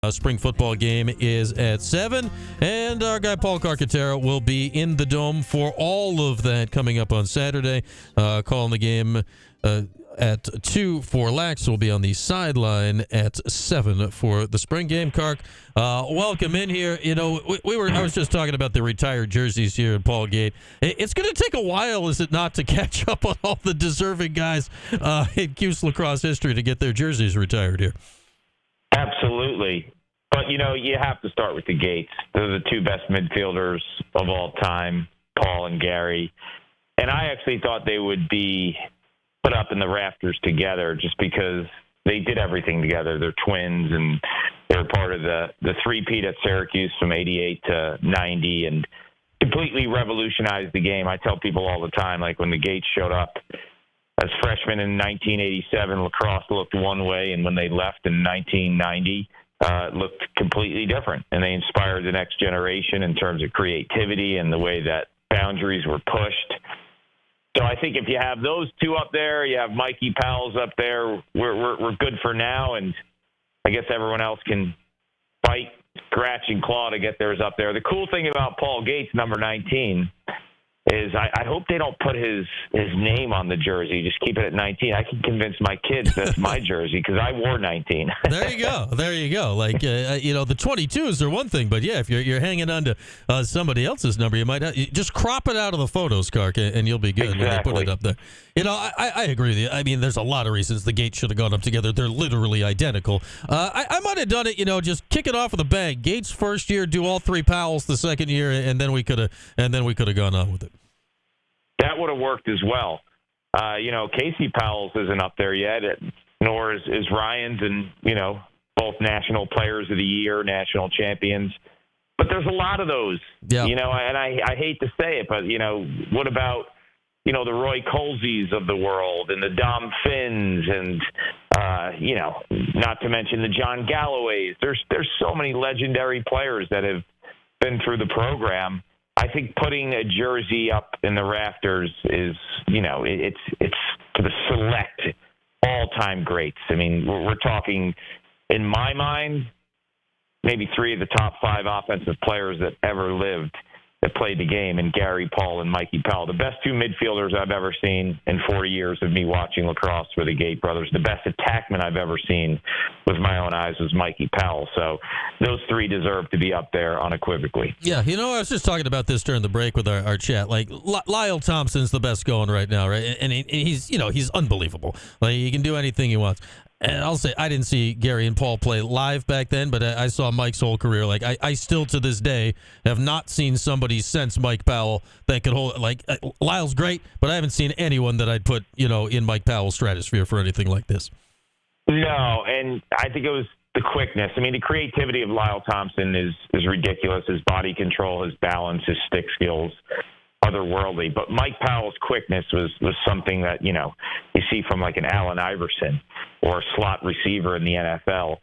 Spring football game is at 7, and our guy Paul Carcaterra will be in the Dome for all of that coming up on Saturday. Calling the game at 2 for Lax. Will be on the sideline at 7 for the spring game. Carc, welcome in here. You know, I was just talking about the retired jerseys here at Paul Gate. It's going to take a while, is it not, to catch up on all the deserving guys in Cuse lacrosse history to get their jerseys retired here? Absolutely. But, you have to start with the Gates. They're the two best midfielders of all time, Paul and Gary. And I actually thought they would be put up in the rafters together just because they did everything together. They're twins, and they're part of the three-peat at Syracuse from 88 to 90 and completely revolutionized the game. I tell people all the time, like when the Gates showed up as freshmen in 1987, lacrosse looked one way, and when they left in 1990, it looked completely different. And they inspired the next generation in terms of creativity and the way that boundaries were pushed. So I think if you have those two up there, you have Mikey Powell's up there, we're good for now, and I guess everyone else can fight, scratch, and claw to get theirs up there. The cool thing about Paul Gates, number 19, is I hope they don't put his name on the jersey. Just keep it at 19. I can convince my kids that's my jersey because I wore 19. There you go. Like, the 22s are one thing, but yeah, if you're hanging on to somebody else's number, you might just crop it out of the photos, Carc, and you'll be good when they put it up there. I agree with you. I mean, there's a lot of reasons the Gates should have gone up together. They're literally identical. I might have done it, just kick it off with a bang. Gates first year, do all three Powells the second year, and then we could have gone on with it. That would have worked as well. Casey Powell's isn't up there yet, nor is Ryan's, and, both national players of the year, national champions. But there's a lot of those, and I hate to say it, but, what about, the Roy Colseys of the world and the Dom Finns and, not to mention the John Galloways. There's so many legendary players that have been through the program. I think putting a jersey up in the rafters is, it's for the select all-time greats. I mean, we're talking, in my mind, maybe 3 of the top 5 offensive players that ever lived that played the game, and Gary, Paul, and Mikey Powell. The best 2 midfielders I've ever seen in 40 years of me watching lacrosse for the Gate brothers. The best attackman I've ever seen with my own eyes was Mikey Powell. So those 3 deserve to be up there unequivocally. Yeah, I was just talking about this during the break with our chat. Like, Lyle Thompson's the best going right now, right? And he's unbelievable. Like, he can do anything he wants. And I'll say I didn't see Gary and Paul play live back then, but I saw Mike's whole career. Like, I still to this day have not seen somebody since Mike Powell that could hold. Like, Lyle's great, but I haven't seen anyone that I'd put in Mike Powell's stratosphere for anything like this. No, and I think it was the quickness. I mean, the creativity of Lyle Thompson is ridiculous. His body control, his balance, his stick skills, otherworldly. But Mike Powell's quickness was something that, you see from like an Allen Iverson or a slot receiver in the NFL.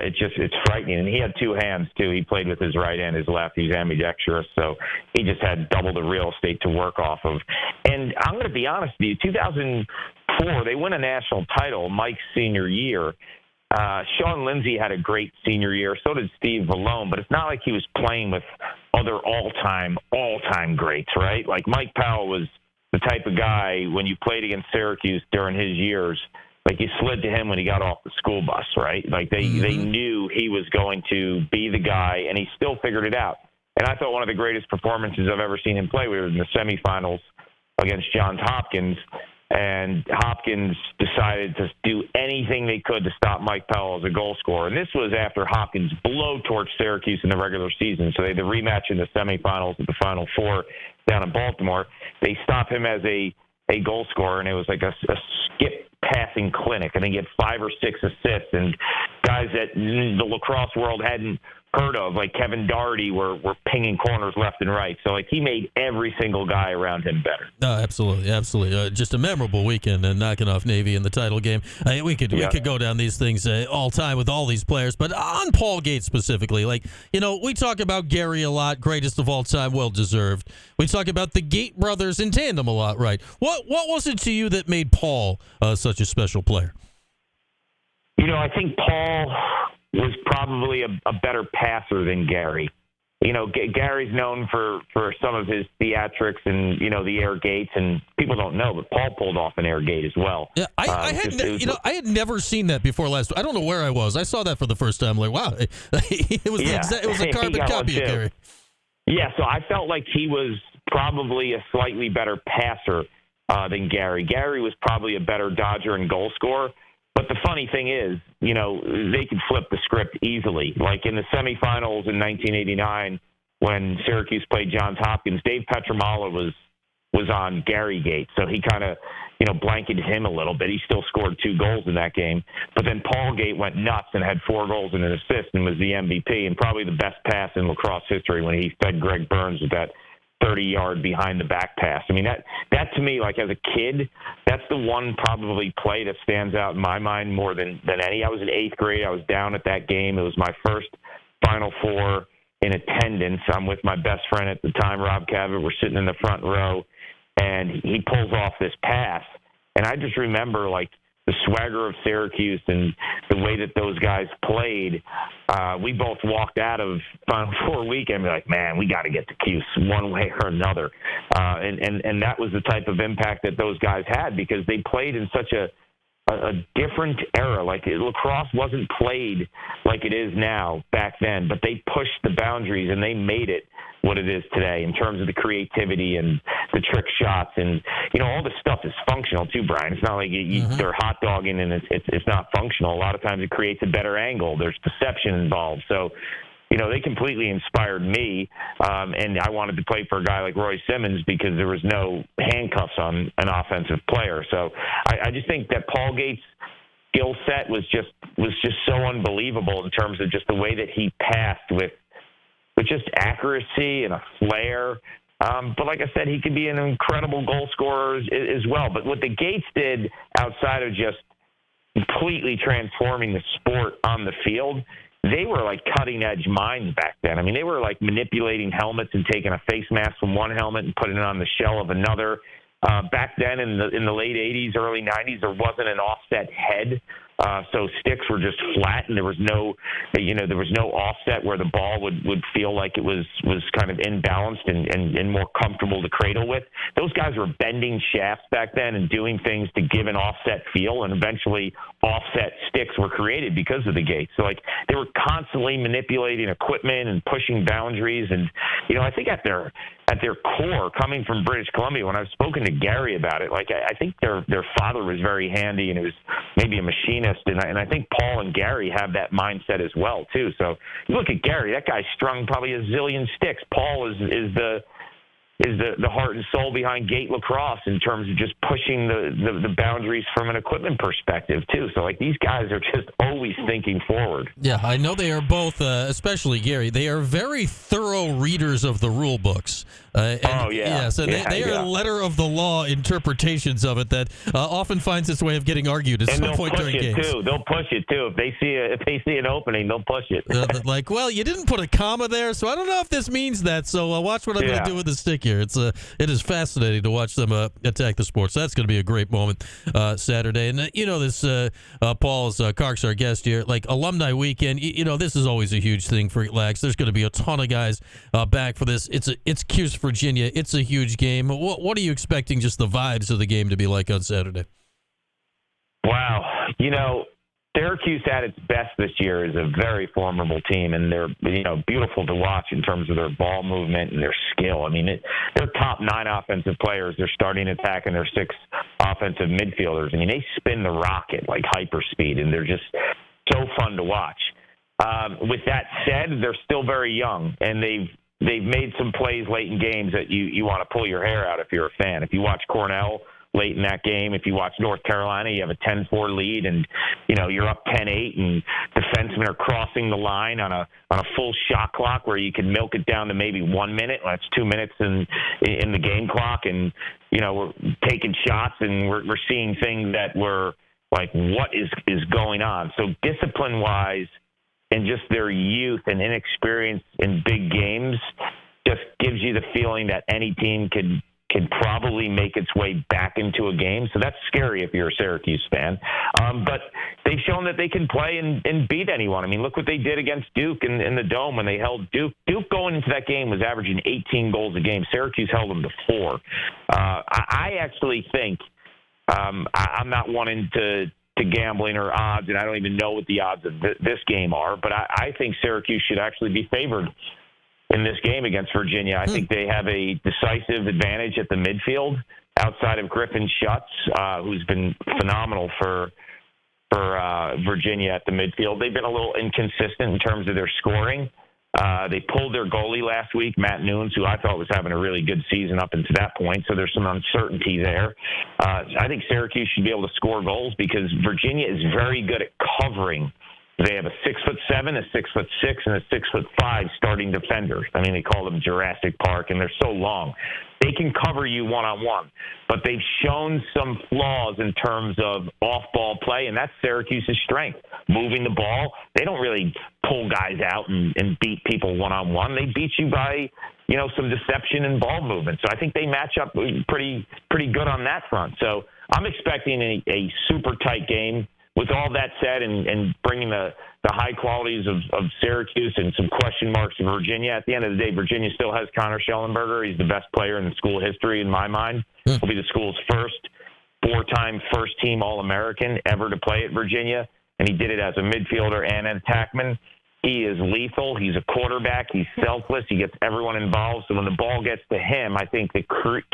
It's frightening. And he had 2 hands, too. He played with his right and his left. He's ambidextrous, so he just had double the real estate to work off of. And I'm going to be honest with you, 2004, they win a national title, Mike's senior year. Sean Lindsay had a great senior year. So did Steve Malone. But it's not like he was playing with other all-time greats, right? Like Mike Powell was the type of guy, when you played against Syracuse during his years, like you slid to him when he got off the school bus, right? Like they knew he was going to be the guy, and he still figured it out. And I thought one of the greatest performances I've ever seen him play, we were in the semifinals against Johns Hopkins, and Hopkins decided to do anything they could to stop Mike Powell as a goal scorer. And this was after Hopkins blowtorched Syracuse in the regular season. So they had the rematch in the semifinals at the Final Four down in Baltimore. They stopped him as a goal scorer, and it was like a skip passing clinic. I think he had 5 or 6 assists, and guys that the lacrosse world hadn't heard of, like Kevin Doherty, were pinging corners left and right. So, like, he made every single guy around him better. No, absolutely. Just a memorable weekend and knocking off Navy in the title game. We could go down these things all time with all these players, but on Paul Gates specifically, like, we talk about Gary a lot, greatest of all time, well deserved. We talk about the Gate brothers in tandem a lot, right? What was it to you that made Paul such a special player? I think Paul was probably a better passer than Gary. Gary's known for some of his theatrics and, the air gates, and people don't know, but Paul pulled off an air gate as well. Yeah, I had never seen that before last. I don't know where I was. I saw that for the first time. Like, wow, it was a carbon copy of Gary. Yeah, so I felt like he was probably a slightly better passer than Gary. Gary was probably a better dodger and goal scorer. But the funny thing is, they could flip the script easily. Like in the semifinals in 1989, when Syracuse played Johns Hopkins, Dave Petromala was on Gary Gate, so he kind of, blanketed him a little bit. He still scored 2 goals in that game. But then Paul Gate went nuts and had 4 goals and an assist and was the MVP and probably the best pass in lacrosse history when he fed Greg Burns with that 30-yard behind-the-back pass. I mean, that to me, like as a kid, that's the one probably play that stands out in my mind more than any. I was in 8th grade. I was down at that game. It was my first Final Four in attendance. I'm with my best friend at the time, Rob Cavett. We're sitting in the front row, and he pulls off this pass. And I just remember, like, the swagger of Syracuse and the way that those guys played. We both walked out of Final Four weekend and be like, man, we got to get to Cuse one way or another. And that was the type of impact that those guys had because they played in such a different era. Like lacrosse wasn't played like it is now back then, but they pushed the boundaries and they made it what it is today in terms of the creativity and the trick shots. And, all this stuff is functional too, Brian. It's not like they're hot dogging and it's not functional. A lot of times it creates a better angle. There's deception involved. So, they completely inspired me, and I wanted to play for a guy like Roy Simmons because there was no handcuffs on an offensive player. So I just think that Paul Gates' skill set was just so unbelievable in terms of just the way that he passed with just accuracy and a flair. But like I said, he could be an incredible goal scorer as well. But what the Gates did outside of just completely transforming the sport on the field, they were like cutting-edge minds back then. I mean, they were like manipulating helmets and taking a face mask from one helmet and putting it on the shell of another. Back then in the late 80s, early 90s, there wasn't an offset head. So sticks were just flat, and there was no offset where the ball would feel like it was kind of imbalanced and more comfortable to cradle with. Those guys were bending shafts back then and doing things to give an offset feel, and eventually offset sticks were created because of the Gates. So like they were constantly manipulating equipment and pushing boundaries, and I think at their core, coming from British Columbia, when I've spoken to Gary about it, like I think their father was very handy and it was maybe a machinist, and I think Paul and Gary have that mindset as well too. So you look at Gary, that guy strung probably a zillion sticks. Paul is the heart and soul behind Gate lacrosse in terms of just pushing the boundaries from an equipment perspective too. So like these guys are just always thinking forward. Yeah, I know they are both, especially Gary. They are very thorough readers of the rule books. Yes, and they are letter of the law interpretations of it that often finds its way of getting argued at some point during games. They'll push it too. If they see an opening, they'll push it. Like, well, you didn't put a comma there, so I don't know if this means that. So watch what I'm going to do with the stick here. It is fascinating to watch them attack the sport. So that's going to be a great moment Saturday. And this Paul's Cark's our guest here. Like alumni weekend, this is always a huge thing for Lax. There's going to be a ton of guys back for this. It's Cuse, Virginia. It's a huge game. What are you expecting just the vibes of the game to be like on Saturday? Wow. Syracuse at its best this year is a very formidable team, and they're beautiful to watch in terms of their ball movement and their skill. I mean, their top 9 offensive players, their starting attack, and their 6 offensive midfielders. I mean, they spin the rocket like hyperspeed, and they're just so fun to watch. With that said, they're still very young, and they've made some plays late in games that you want to pull your hair out if you're a fan. If you watch Cornell late in that game, if you watch North Carolina, you have a 10-4 lead, and you're up 10-8, and defensemen are crossing the line on a full shot clock where you can milk it down to maybe 1 minute. Well, that's 2 minutes in the game clock, and we're taking shots, and we're seeing things that were like, what is going on? So discipline-wise, and just their youth and inexperience in big games just gives you the feeling that any team can can probably make its way back into a game. So that's scary if you're a Syracuse fan. But they've shown that they can play and beat anyone. I mean, look what they did against Duke in the Dome when they held Duke. Duke going into that game was averaging 18 goals a game. Syracuse held them to 4. I actually think I'm not wanting to gambling or odds, and I don't even know what the odds of this game are, but I think Syracuse should actually be favored in this game against Virginia. I think they have a decisive advantage at the midfield outside of Griffin Schutz, who's been phenomenal for Virginia at the midfield. They've been a little inconsistent in terms of their scoring. They pulled their goalie last week, Matt Nunes, who I thought was having a really good season up until that point, so there's some uncertainty there. I think Syracuse should be able to score goals because Virginia is very good at covering. They have a 6'7", a 6'6", and a 6'5" starting defender. I mean, they call them Jurassic Park, and they're so long. They can cover you one-on-one, but they've shown some flaws in terms of off-ball play, and that's Syracuse's strength. Moving the ball, they don't really pull guys out and beat people one-on-one. They beat you by, some deception and ball movement. So I think they match up pretty good on that front. So I'm expecting a super tight game. With all that said, and bringing the high qualities of Syracuse and some question marks in Virginia, at the end of the day, Virginia still has Conor Shellenberger. He's the best player in the school history, in my mind. He'll be the school's first 4-time first-team All-American ever to play at Virginia, and he did it as a midfielder and an attackman. He is lethal. He's a quarterback. He's selfless. He gets everyone involved. So when the ball gets to him, I think the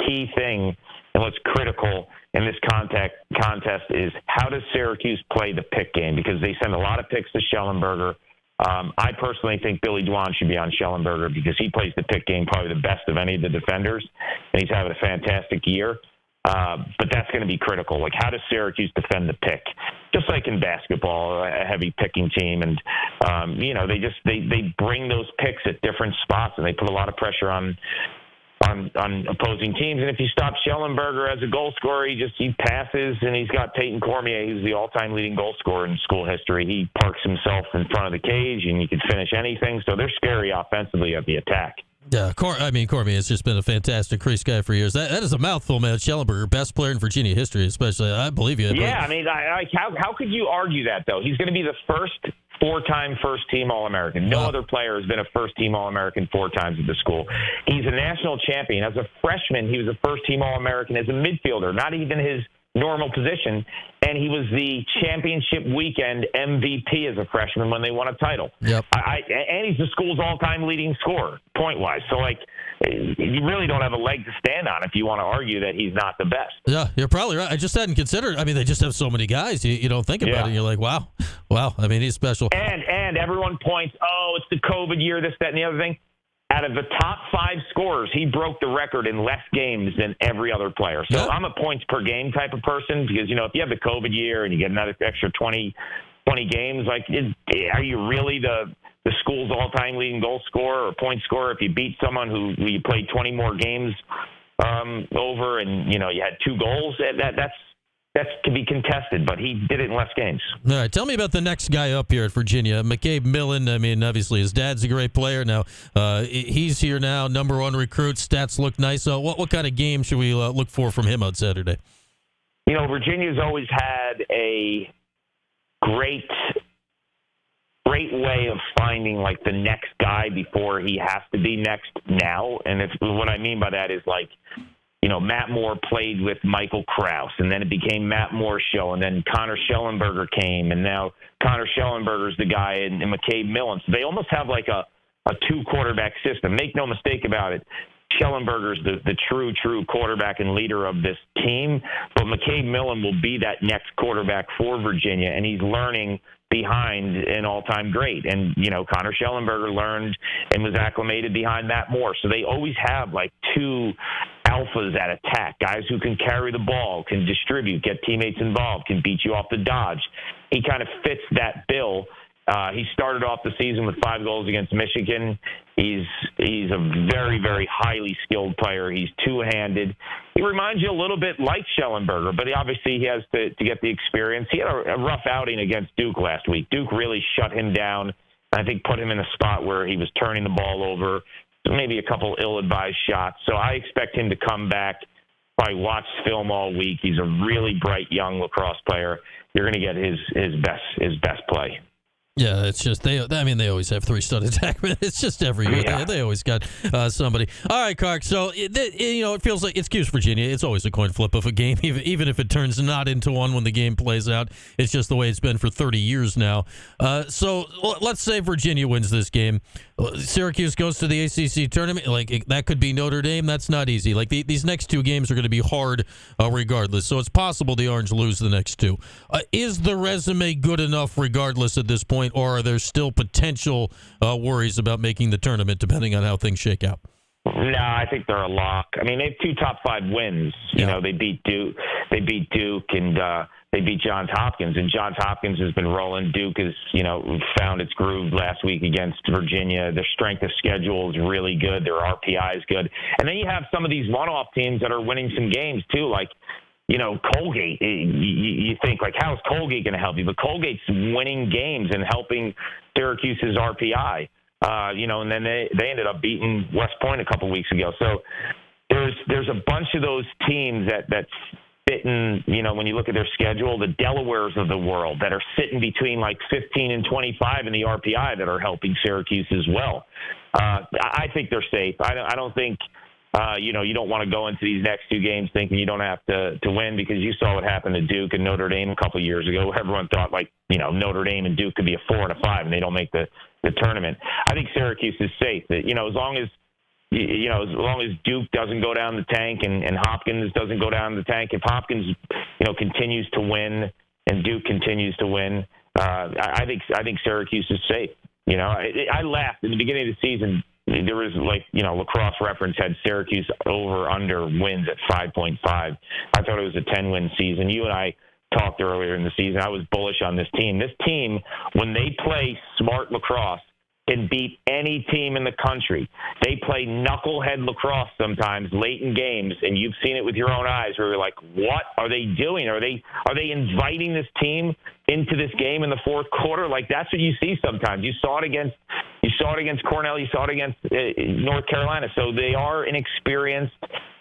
key thing and what's critical in this contest is how does Syracuse play the pick game? Because they send a lot of picks to Shellenberger. I personally think Billy Dwan should be on Shellenberger because he plays the pick game probably the best of any of the defenders, and he's having a fantastic year. But that's going to be critical. Like, how does Syracuse defend the pick? Just like in basketball, a heavy picking team, and they bring those picks at different spots, and they put a lot of pressure on opposing teams. And if you stop Shellenberger as a goal scorer, he passes, and he's got Peyton Cormier, who's the all-time leading goal scorer in school history. He parks himself in front of the cage, and you can finish anything. So they're scary offensively at the attack. Yeah, Cormier has just been a fantastic crease guy for years. That is a mouthful, man. Shellenberger, best player in Virginia history, especially. I believe you. Yeah, I mean, how could you argue that, though? He's going to be the first 4-time first-team All-American. No other player has been a first-team All-American 4 times at the school. He's a national champion. As a freshman, he was a first-team All-American as a midfielder, not even his normal position, and he was the championship weekend MVP as a freshman when they won a title. Yep. And he's the school's all-time leading scorer, point-wise. So, you really don't have a leg to stand on if you want to argue that he's not the best. Yeah, you're probably right. I just hadn't considered. I mean, they just have so many guys. You don't think about it, and you're like, wow. I mean, he's special. And everyone points, it's the COVID year, this, that, and the other thing. Out of the top 5 scorers, he broke the record in less games than every other player. So I'm a points per game type of person because, if you have the COVID year and you get another extra 20 games, are you really the school's all-time leading goal scorer or point scorer if you beat someone who you played 20 more games over and, you had 2 goals? That's to be contested, but he did it in less games. All right, tell me about the next guy up here at Virginia, McKay Millan. I mean, obviously his dad's a great player. Now he's here now, number 1 recruit. Stats look nice. So what kind of game should we look for from him on Saturday? Virginia's always had a great way of finding the next guy before he has to be next now, and what I mean by that is Matt Moore played with Michael Krause, and then it became Matt Moore's show, and then Conor Shellenberger came, and now Conor Shellenberger's the guy, and McKay Millan. So they almost have a 2-quarterback system. Make no mistake about it. Shellenberger's the true quarterback and leader of this team, but McKay Millan will be that next quarterback for Virginia, and he's learning behind an all-time great. And, Conor Shellenberger learned and was acclimated behind Matt Moore. So they always have 2 alphas at attack, guys who can carry the ball, can distribute, get teammates involved, can beat you off the dodge. He kind of fits that bill. He started off the season with 5 goals against Michigan. He's a very, very highly skilled player. He's two-handed. He reminds you a little bit like Shellenberger, but obviously he has to get the experience. He had a rough outing against Duke last week. Duke really shut him down, I think put him in a spot where he was turning the ball over, maybe a couple ill-advised shots. So I expect him to come back. Probably watch film all week. He's a really bright young lacrosse player. You're going to get his best play. Yeah, it's just they always have three-stud attackmen. It's just every year they always got somebody. All right, Carc. So it feels like it's Cuse, Virginia. It's always a coin flip of a game, even if it turns not into one when the game plays out. It's just the way it's been for 30 years now. So let's say Virginia wins this game. Syracuse goes to the ACC tournament. That could be Notre Dame. That's not easy. These next two games are going to be hard regardless. So it's possible the Orange lose the next two. Is the resume good enough regardless at this point, or are there still potential worries about making the tournament depending on how things shake out? No, I think they're a lock. I mean, they have 2 top 5 wins. You know, they beat Duke, and they beat Johns Hopkins, and Johns Hopkins has been rolling. Duke has, found its groove last week against Virginia. Their strength of schedule is really good. Their RPI is good. And then you have some of these one-off teams that are winning some games too, like, Colgate. You think, how is Colgate going to help you? But Colgate's winning games and helping Syracuse's RPI. And then they ended up beating West Point a couple weeks ago. So there's a bunch of those teams that fit in, when you look at their schedule, the Delawares of the world that are sitting between 15 and 25 in the RPI that are helping Syracuse as well. I think they're safe. I don't think, you don't want to go into these next 2 games thinking you don't have to win, because you saw what happened to Duke and Notre Dame a couple of years ago. Everyone thought Notre Dame and Duke could be a 4 and a 5 and they don't make the tournament. I think Syracuse is safe. That as long as Duke doesn't go down the tank and Hopkins doesn't go down the tank, if Hopkins continues to win and Duke continues to win, I think Syracuse is safe. I laughed in the beginning of the season. There was Lacrosse Reference had Syracuse over/under wins at 5.5. I thought it was a 10-win season. You and I talked earlier in the season. I was bullish on this team. This team, when they play smart lacrosse, can beat any team in the country. They play knucklehead lacrosse sometimes late in games, and you've seen it with your own eyes where you're like, what are they doing? Are they inviting this team into this game in the fourth quarter? That's what you see sometimes. You saw it against Cornell, you saw it against North Carolina. So they are inexperienced.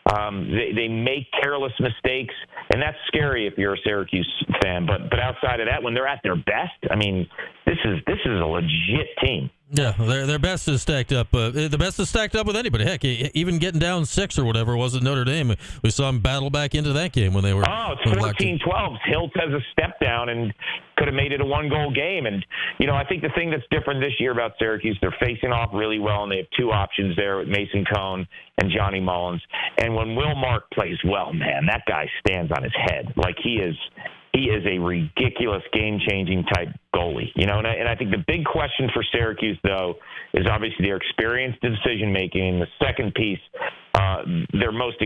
They make careless mistakes, and that's scary if you're a Syracuse fan. But outside of that, when they're at their best, I mean, this is a legit team. Yeah, their best is stacked up. The best is stacked up with anybody. Heck, even getting down 6 or whatever it was at Notre Dame, we saw them battle back into that game when they were. Oh, it's 14-12. Hilt has a step down and could have made it a 1-goal game. And I think the thing that's different this year about Syracuse, they're facing off really well, and they have 2 options there with Mason Cohn and Johnny Mullins. And when Will Mark plays well, man, that guy stands on his head. He is a ridiculous game-changing type goalie, and I think the big question for Syracuse, though, is obviously their experience in decision-making. And the second piece, their most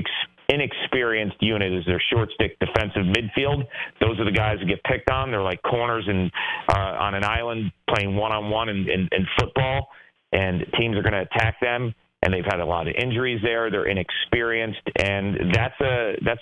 inexperienced unit is their short-stick defensive midfield. Those are the guys that get picked on. They're like corners on an island playing one-on-one in football, and teams are going to attack them. And they've had a lot of injuries there. They're inexperienced, and that's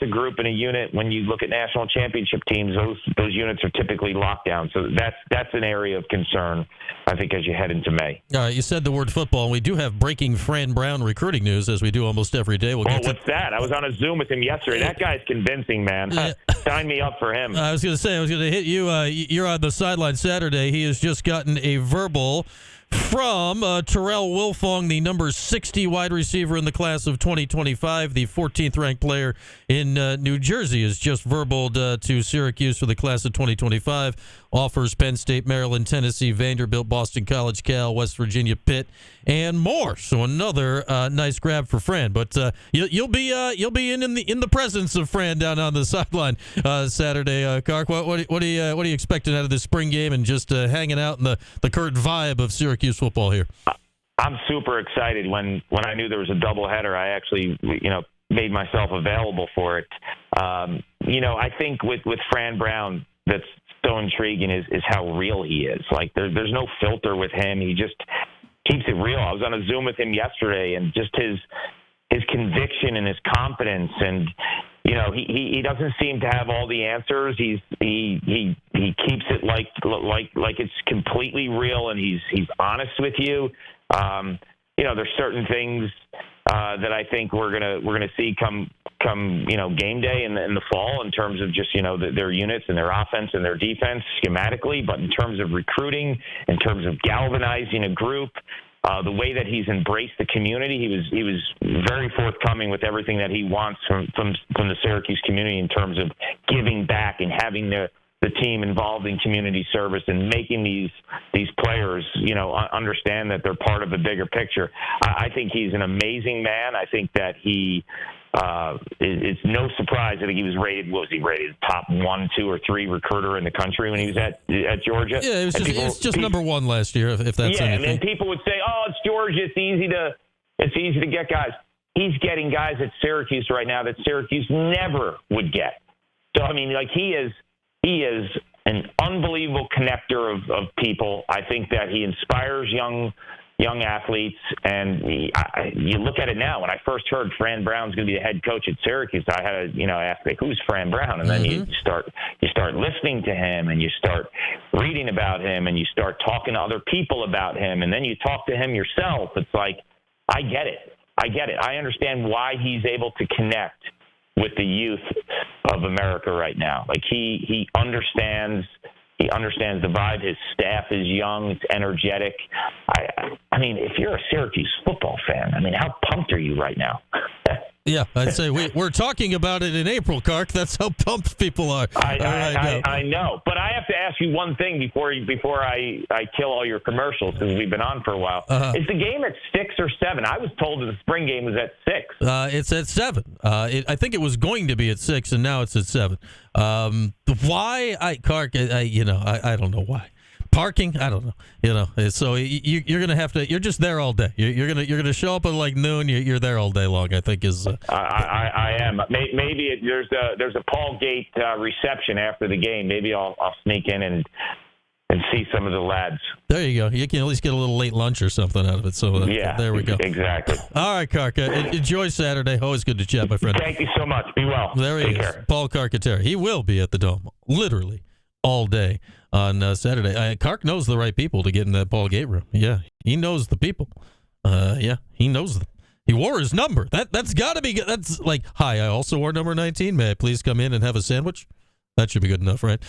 a group and a unit. When you look at national championship teams, those units are typically locked down. So that's an area of concern, I think, as you head into May. You said the word football, and we do have breaking Fran Brown recruiting news, as we do almost every day. What's that? I was on a Zoom with him yesterday. That guy's convincing, man. Sign me up for him. I was going to hit you. You're on the sideline Saturday. He has just gotten a verbal from Terrell Wilfong, the number 60 wide receiver in the class of 2025, the 14th ranked player in New Jersey, is just verbaled to Syracuse for the class of 2025. Offers Penn State, Maryland, Tennessee, Vanderbilt, Boston College, Cal, West Virginia, Pitt, and more. So another nice grab for Fran. But you'll be in the presence of Fran down on the sideline Saturday. Carc, what are you expecting out of this spring game and just hanging out in the current vibe of Syracuse football here? I'm super excited. When I knew there was a doubleheader, I actually made myself available for it. I think with Fran Brown, that's so intriguing is how real he is. There's no filter with him. He just keeps it real. I was on a Zoom with him yesterday, and just his conviction and his confidence, and he doesn't seem to have all the answers. He keeps it like it's completely real, and he's honest with you. there's certain things that I think we're gonna see come game day in the fall in terms of just their units and their offense and their defense schematically, but in terms of recruiting, in terms of galvanizing a group. The way that he's embraced the community, he was very forthcoming with everything that he wants from the Syracuse community in terms of giving back and having the team involved in community service and making these players, understand that they're part of the bigger picture. I think he's an amazing man. I think that it's no surprise that he was rated. What was he rated? Top 1, 2, or 3 recruiter in the country when he was at Georgia. Yeah, it's just number 1 last year. If that's anything. And then people would say, "Oh, it's Georgia. It's easy to get guys." He's getting guys at Syracuse right now that Syracuse never would get. So I mean, he is an unbelievable connector of people. I think that he inspires young athletes, and you look at it now. When I first heard Fran Brown's going to be the head coach at Syracuse, I had to ask, who's Fran Brown? And then you start listening to him, and you start reading about him, and you start talking to other people about him, and then you talk to him yourself. It's like, I get it. I understand why he's able to connect with the youth of America right now. He understands. He understands the vibe. His staff is young. It's energetic. I mean, if you're a Syracuse football fan, how pumped are you right now? Yeah, I'd say we're talking about it in April, Kark. That's how pumped people are. I know. But I have to ask you one thing before I kill all your commercials, because we've been on for a while. Is the game at 6 or 7? I was told that the spring game was at 6. It's at 7. I think it was going to be at 6, and now it's at 7. Why? Kark, I don't know why. Parking, I don't know. So you're gonna have to. You're just there all day. You're gonna show up at noon. You're there all day long. I think is. I am. Maybe there's a Paul Gate reception after the game. Maybe I'll sneak in and see some of the lads. There you go. You can at least get a little late lunch or something out of it. So there we go. Exactly. All right, Kark. Enjoy Saturday. Always good to chat, my friend. Thank you so much. Be well. There he is. Care. Paul Carcaterra. He will be at the Dome literally all day on Saturday. Kark knows the right people to get in that Paul Gate room. Yeah, he knows the people. He knows them. He wore his number. That's got to be good. That's like, hi, I also wore number 19. May I please come in and have a sandwich? That should be good enough, right?